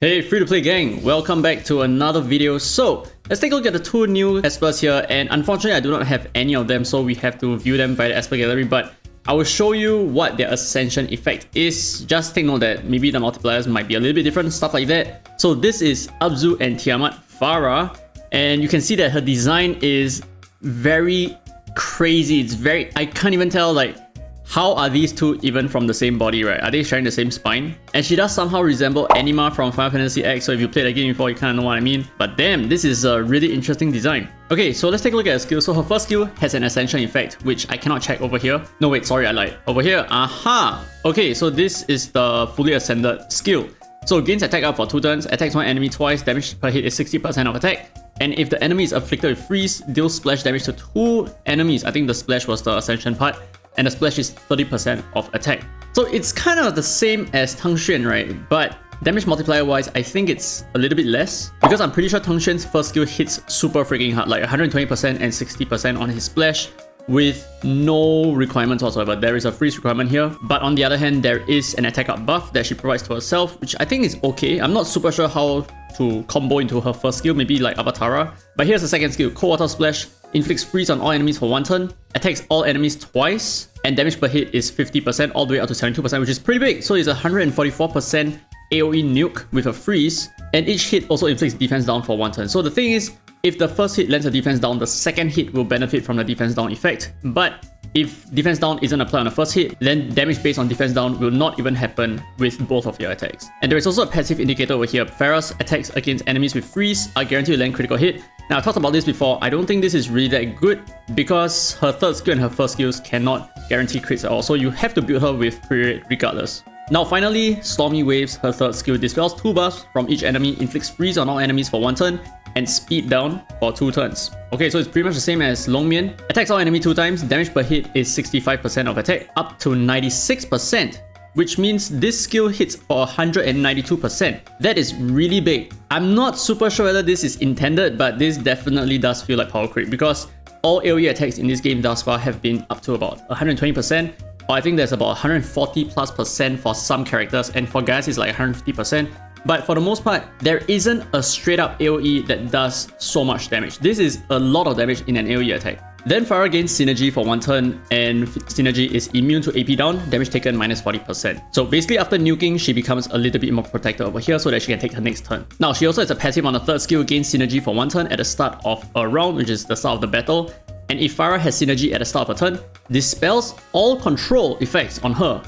Hey free-to-play gang, welcome back to another video. So let's take a look at the two new espers here, and unfortunately I do not have any of them, so we have to view them via the esper gallery, but I will show you what their ascension effect is. Just take note that maybe the multipliers might be a little bit different, stuff like that. So this is Abzu and Tiamat Farrah, and you can see that her design is very crazy. It's very, I can't even tell like how are these two even from the same body, right? Are they sharing the same spine? And she does somehow resemble Anima from Final Fantasy X, so if you played the game before, you kind of know what I mean. But damn, this is a really interesting design. Okay, so let's take a look at her skill. So her first skill has an ascension effect, which I cannot check over here. No wait, sorry, I lied. Over here, aha! Okay, so this is the fully ascended skill. So gains attack up for 2 turns, attacks one enemy twice, damage per hit is 60% of attack. And if the enemy is afflicted with freeze, deals splash damage to 2 enemies. I think the splash was the ascension part. And the splash is 30% of attack. So it's kind of the same as 𝓟𝓞𝓦𝓔𝓔𝓥, right? But damage multiplier wise, I think it's a little bit less, because I'm pretty sure 𝓟𝓞𝓦𝓔𝓥's first skill hits super freaking hard, like 120% and 60% on his splash with no requirements whatsoever. There is a freeze requirement here, but on the other hand, there is an attack up buff that she provides to herself, which I think is okay. I'm not super sure how to combo into her first skill, maybe like Avatar. But here's the second skill, Cold Water Splash. Inflicts freeze on all enemies for 1 turn, attacks all enemies twice, and damage per hit is 50% all the way up to 72%, which is pretty big. So it's a 144% AoE nuke with a freeze, and each hit also inflicts defense down for 1 turn. So the thing is, if the first hit lands a defense down, the second hit will benefit from the defense down effect. But if defense down isn't applied on the first hit, then damage based on defense down will not even happen with both of your attacks. And there is also a passive indicator over here. Farrah's attacks against enemies with freeze are guaranteed to land critical hit. Now I talked about this before, I don't think this is really that good because her third skill and her first skills cannot guarantee crits at all, so you have to build her with pre-rate regardless. Now finally, Stormy Waves, her third skill, dispels 2 buffs from each enemy, inflicts freeze on all enemies for 1 turn, and speed down for 2 turns. Okay, so it's pretty much the same as 𝓟𝓞𝓦𝓔𝓥. Attacks all enemy 2 times, damage per hit is 65% of attack, up to 96%. Which means this skill hits for 192%. That is really big. I'm not super sure whether this is intended, but this definitely does feel like power creep because all AoE attacks in this game thus far have been up to about 120%, or I think there's about 140+% for some characters, and for guys it's like 150%. But for the most part, there isn't a straight up AoE that does so much damage. This is a lot of damage in an AoE attack. Then Farrah gains synergy for 1 turn, and synergy is immune to AP down, damage taken minus 40%. So basically after nuking, she becomes a little bit more protected over here so that she can take her next turn. Now she also has a passive on the third skill, gains synergy for 1 turn at the start of a round, which is the start of the battle. And if Farrah has synergy at the start of a turn, dispels all control effects on her.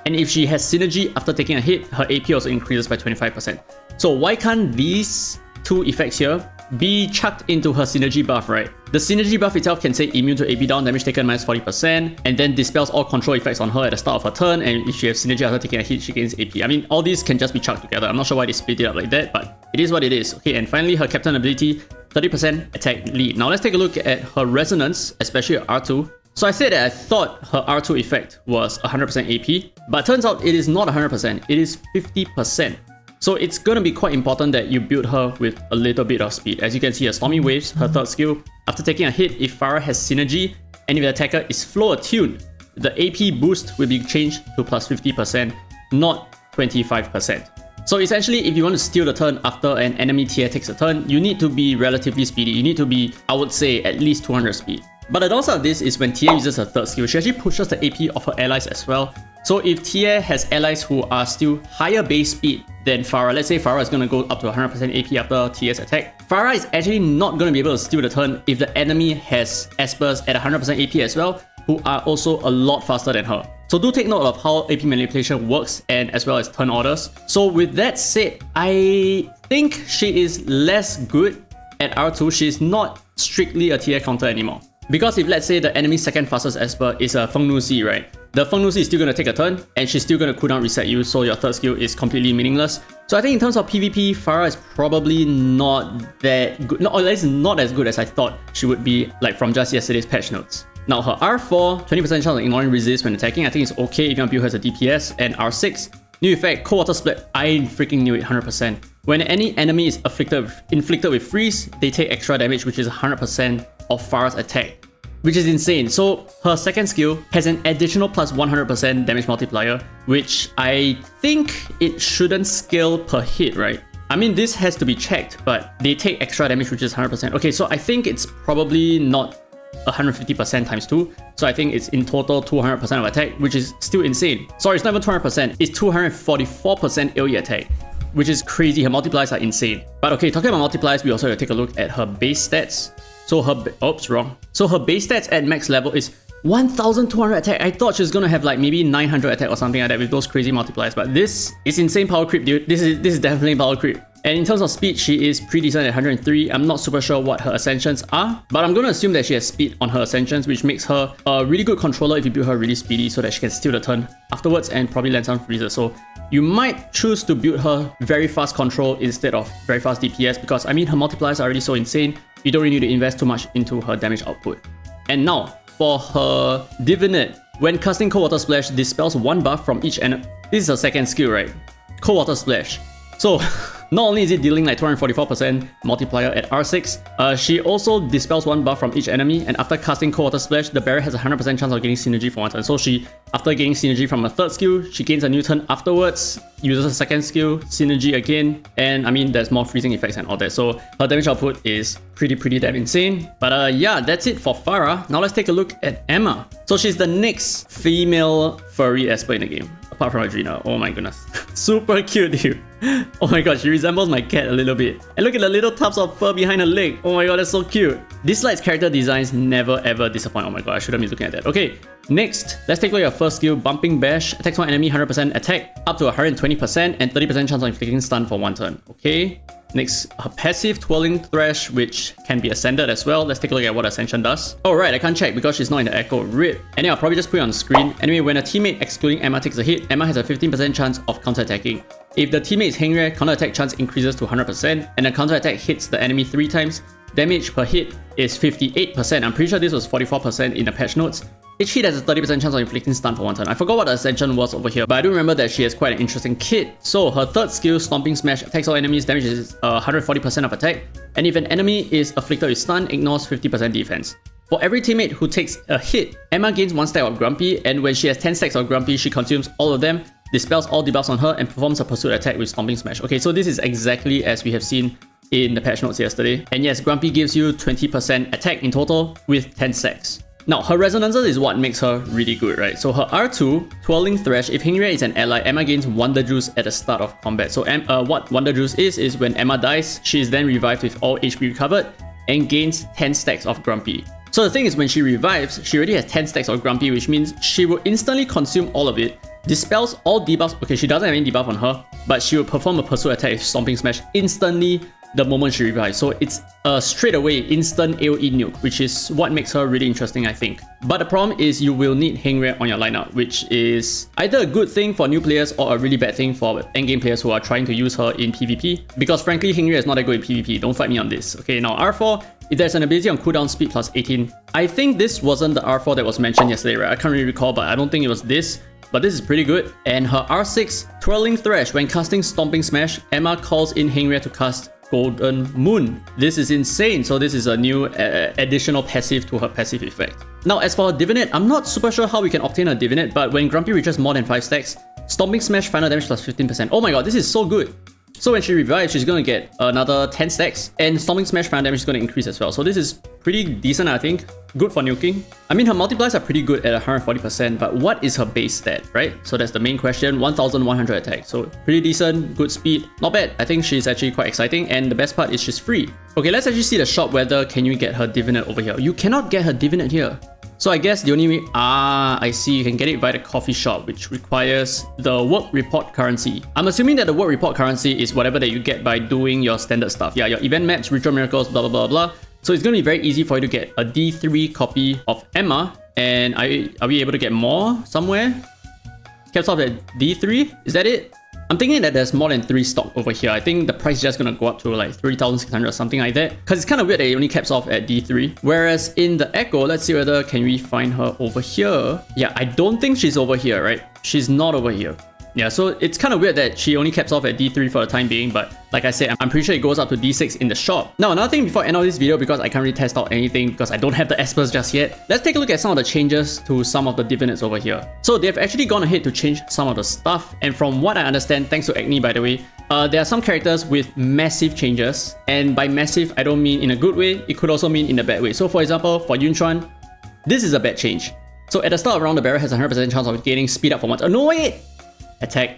And if she has synergy after taking a hit, her AP also increases by 25%. So why can't these two effects here be chucked into her synergy buff, right? The synergy buff itself can say immune to AP down, damage taken minus 40%, and then dispels all control effects on her at the start of her turn, and if she has synergy after taking a hit, she gains AP. I mean, all these can just be chucked together. I'm not sure why they split it up like that, but it is what it is. Okay, and finally her captain ability, 30% attack lead. Now let's take a look at her resonance, especially her R2. So I said that I thought her R2 effect was 100% AP, but turns out it is not 100%, it is 50%. So it's gonna be quite important that you build her with a little bit of speed. As you can see, her Stormy Waves, her third skill, after taking a hit, if Farrah has synergy, and if the attacker is flow attuned, the AP boost will be changed to plus 50%, not 25%. So essentially, if you want to steal the turn after an enemy tier takes a turn, you need to be relatively speedy. You need to be, I would say, at least 200 speed. But the downside of this is when Tia uses her third skill, she actually pushes the AP of her allies as well. So if Tia has allies who are still higher base speed than Farrah, let's say Farrah is going to go up to 100% AP after Tia's attack, Farrah is actually not going to be able to steal the turn if the enemy has espers at 100% AP as well, who are also a lot faster than her. So do take note of how AP manipulation works, and as well as turn orders. So with that said, I think she is less good at R2. She's not strictly a tier counter anymore. Because if let's say the enemy's second fastest esper is a 𝓟𝓞𝓦𝓔𝓥, right? The 𝓟𝓟𝓦𝓔𝓥 is still going to take a turn, and she's still going to cooldown reset you, so your third skill is completely meaningless. So I think in terms of PvP, Farrah is probably not that good, or at least not as good as I thought she would be, like from just yesterday's patch notes. Now her R4, 20% chance of ignoring resist when attacking, I think it's okay if you want to build her as a DPS, and R6, new effect, Cold Water Split, I freaking knew it, 100%. When any enemy is inflicted with freeze, they take extra damage, which is 100% of Farrah's attack, which is insane. So her second skill has an additional plus 100% damage multiplier, which I think it shouldn't scale per hit, right? I mean, this has to be checked, but they take extra damage, which is 100%. Okay, so I think it's probably not 150% times 2. So I think it's in total 200% of attack, which is still insane. Sorry, it's not even 200%. It's 244% AoE attack, which is crazy. Her multipliers are insane. But okay, talking about multipliers, we also have to take a look at her base stats. So her... Oops, wrong. So her base stats at max level is 1200 attack. I thought she was gonna have like maybe 900 attack or something like that with those crazy multipliers, but this is insane power creep, dude. This is definitely power creep. And in terms of speed, she is pretty decent at 103. I'm not super sure what her ascensions are, but I'm gonna assume that she has speed on her ascensions, which makes her a really good controller if you build her really speedy so that she can steal the turn afterwards and probably land some freezes. So you might choose to build her very fast control instead of very fast DPS because I mean her multipliers are already so insane. You don't really need to invest too much into her damage output. And now for her Divinate, when casting Cold Water Splash, dispels 1 buff from each enemy. This is her second skill, right? Cold Water Splash. So not only is it dealing like 244% multiplier at R6, she also dispels 1 buff from each enemy, and after casting Cold Water Splash, the barrier has a 100% chance of getting synergy for 1 turn. So she, after getting synergy from a third skill, she gains a new turn afterwards, uses a second skill, synergy again, and I mean there's more freezing effects and all that. So her damage output is pretty damn insane. But yeah, that's it for Farrah. Now let's take a look at Emma. So she's the next female furry Esper in the game, apart from Adrena. Oh my goodness. Super cute, dude. Oh my god, she resembles my cat a little bit. And look at the little tufts of fur behind her leg. Oh my god, that's so cute. Dislyte's character designs never ever disappoint. Oh my god, I shouldn't be looking at that. Okay, next, let's take a look at her first skill, Bumping Bash. Attacks one enemy 100% attack, up to 120% and 30% chance of inflicting stun for 1 turn. Okay. Next, her passive, Twirling Thrash, which can be ascended as well. Let's take a look at what Ascension does. Oh right, I can't check because she's not in the Echo. RIP. Anyway, I'll probably just put it on the screen. Anyway, when a teammate excluding Emma takes a hit, Emma has a 15% chance of counter-attacking. If the teammate's ≥, counter-attack chance increases to 100%, and the counter-attack hits the enemy 3 times. Damage per hit is 58%. I'm pretty sure this was 44% in the patch notes. Each hit has a 30% chance of inflicting stun for 1 turn. I forgot what the Ascension was over here, but I do remember that she has quite an interesting kit. So her third skill, Stomping Smash, attacks all enemies, damage is 140% of attack, and if an enemy is afflicted with stun, ignores 50% defense. For every teammate who takes a hit, Emma gains 1 stack of Grumpy, and when she has 10 stacks of Grumpy, she consumes all of them, dispels all debuffs on her, and performs a pursuit attack with Stomping Smash. Okay, so this is exactly as we have seen in the patch notes yesterday. And yes, Grumpy gives you 20% attack in total with 10 stacks. Now, her resonances is what makes her really good, right? So her R2, Twirling Thrash, if ≥ is an ally, Emma gains Wonder Juice at the start of combat. So what Wonder Juice is when Emma dies, she is then revived with all HP recovered and gains 10 stacks of Grumpy. So the thing is, when she revives, she already has 10 stacks of Grumpy, which means she will instantly consume all of it, dispels all debuffs. Okay, she doesn't have any debuff on her, but she will perform a pursuit attack with Stomping Smash instantly the moment she revives. So it's a straight away instant AoE nuke, which is what makes her really interesting, I think. But the problem is you will need ≥ on your lineup, which is either a good thing for new players or a really bad thing for endgame players who are trying to use her in PvP. Because frankly, ≥ is not that good in PvP. Don't fight me on this. Okay, now R4, if there's an ability on cooldown speed plus 18. I think this wasn't the R4 that was mentioned yesterday, right? I can't really recall, but I don't think it was this. But this is pretty good. And her R6, Twirling Thrash, when casting Stomping Smash, Emma calls in ≥ to cast Golden Moon. This is insane. So this is a new additional passive to her passive effect. Now as for her Divinate, I'm not super sure how we can obtain a Divinate, but when Grumpy reaches more than 5 stacks, Stomping Smash final damage plus 15%. Oh my god, this is so good. So when she revives, she's going to get another 10 stacks, and Stomping Smash final damage is going to increase as well. So this is pretty decent, I think. Good for nuking. I mean, her multipliers are pretty good at 140%, but what is her base stat, right? So that's the main question. 1100 attack. So pretty decent, good speed. Not bad. I think she's actually quite exciting, and the best part is she's free. Okay, let's actually see the shop whether can you get her Divinate over here. You cannot get her Divinate here. So I guess the only way... I see. You can get it via the coffee shop, which requires the work report currency. I'm assuming that the work report currency is whatever that you get by doing your standard stuff. Yeah, your event maps, ritual miracles, blah, blah, blah, blah. So it's going to be very easy for you to get a D3 copy of Emma. And are we able to get more somewhere? Caps off at D3? Is that it? I'm thinking that there's more than 3 stock over here. I think the price is just gonna go up to like 3,600 or something like that. Because it's kind of weird that it only caps off at D3. Whereas in the Echo, let's see whether can we find her over here. Yeah, I don't think she's over here, right? She's not over here. Yeah, so it's kind of weird that she only caps off at D3 for the time being, but like I said, I'm pretty sure it goes up to D6 in the shop. Now, another thing before I end of this video, because I can't really test out anything because I don't have the Espers just yet, let's take a look at some of the changes to some of the Divinates over here. So they've actually gone ahead to change some of the stuff, and from what I understand, thanks to Acne by the way, there are some characters with massive changes, and by massive, I don't mean in a good way, it could also mean in a bad way. So for example, for 𝓟𝓞, this is a bad change. So at the start of round, the barrier has a 100% chance of gaining speed up for 1 turn. No, wait! Attack,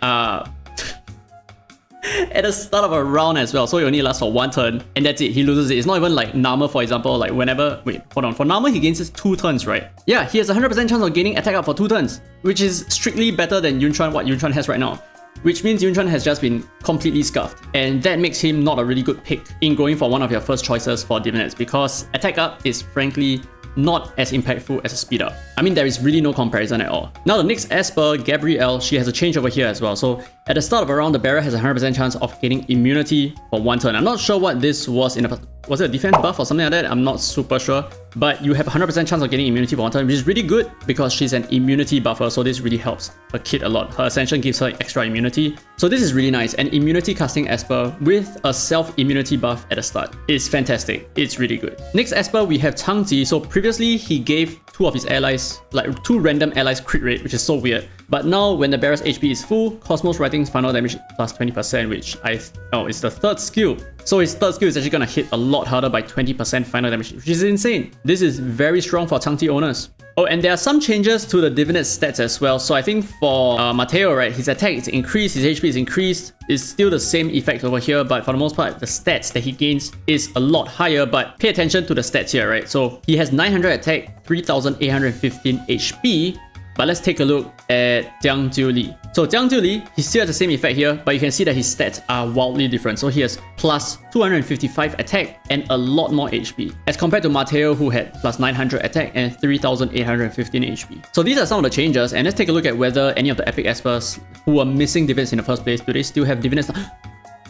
at the start of a round as well, so it only lasts for 1 turn, and that's it, he loses it. It's not even like 𝓟𝓞, for example, like whenever, wait, hold on, for 𝓟𝓞 he gains 2 turns, right? Yeah, he has a 100% chance of gaining attack up for 2 turns, which is strictly better than 𝓟𝓞, what 𝓟𝓞 has right now. Which means 𝓟𝓞 has just been completely scuffed, and that makes him not a really good pick in going for one of your first choices for Divinates, because attack up is frankly not as impactful as a speed up. I mean, there is really no comparison at all. Now the next Esper, Gabrielle, she has a change over here as well. So at the start of a round, the barrier has a 100% chance of gaining immunity for 1 turn. I'm not sure what this was in a... Was it a defense buff or something like that? I'm not super sure. But you have a 100% chance of getting immunity for 1 turn, which is really good because she's an immunity buffer, so this really helps her kit a lot. Her Ascension gives her extra immunity. So this is really nice. An immunity casting Esper with a self-immunity buff at the start. It's fantastic. It's really good. Next Esper, we have 𝓟𝓤. So previously, he gave 2 of his allies, like 2 random allies crit rate, which is so weird. But now, when the barrier's HP is full, Cosmos Writing's final damage plus 20%, which it's the 3rd skill. So his 3rd skill is actually gonna hit a lot harder by 20% final damage, which is insane. This is very strong for 𝓟𝓤 owners. Oh, and there are some changes to the Divinate stats as well. So I think for Mateo, right, his attack is increased, his HP is increased. It's still the same effect over here, but for the most part, the stats that he gains is a lot higher. But pay attention to the stats here, right? So he has 900 attack, 3,815 HP. But let's take a look at 𝓟𝓤. So 𝓟𝓤, he still has the same effect here, but you can see that his stats are wildly different. So he has plus 255 attack and a lot more HP, as compared to Mateo, who had plus 900 attack and 3,815 HP. So these are some of the changes, and let's take a look at whether any of the epic Espers who are missing Divinates in the first place, do they still have Divinates?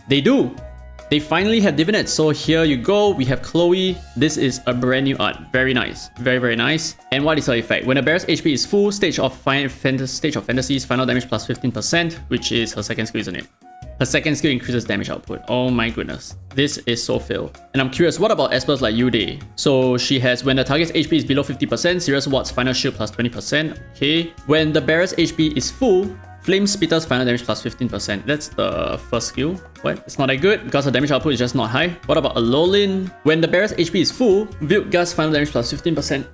They do! They finally have Divinates, so here you go, we have Chloe. This is a brand new art, very nice, very, very nice. And what is her effect? When the barrier's HP is full, Stage of Fantasies, final damage plus 15%, which is her 2nd skill, isn't it? Her 2nd skill increases damage output. Oh my goodness, this is so fail. And I'm curious, what about Espers like Jade? So she has, when the target's HP is below 50%, Serious Watts final shield plus 20%, okay. When the barrier's HP is full, Flame Spitter's final damage plus 15%. That's the 1st skill. What? It's not that good because the damage output is just not high. What about Alolan? When the barrier's HP is full, Wild Gust final damage plus 15%.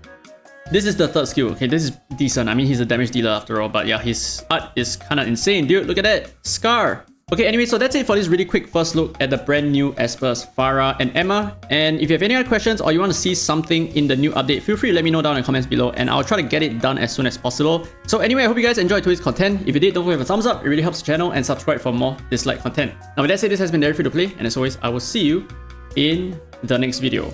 This is the 3rd skill. Okay, this is decent. I mean, he's a damage dealer after all, but yeah, his art is kind of insane, dude. Look at that. 𝓟𝓚. Okay, anyway, so that's it for this really quick first look at the brand new Espers, Farrah and Emma. And if you have any other questions or you want to see something in the new update, feel free to let me know down in the comments below, and I'll try to get it done as soon as possible. So anyway, I hope you guys enjoyed today's content. If you did, don't forget to give a thumbs up. It really helps the channel, and subscribe for more Dislyte content. Now with that said, this has been Free to Play, and as always, I will see you in the next video.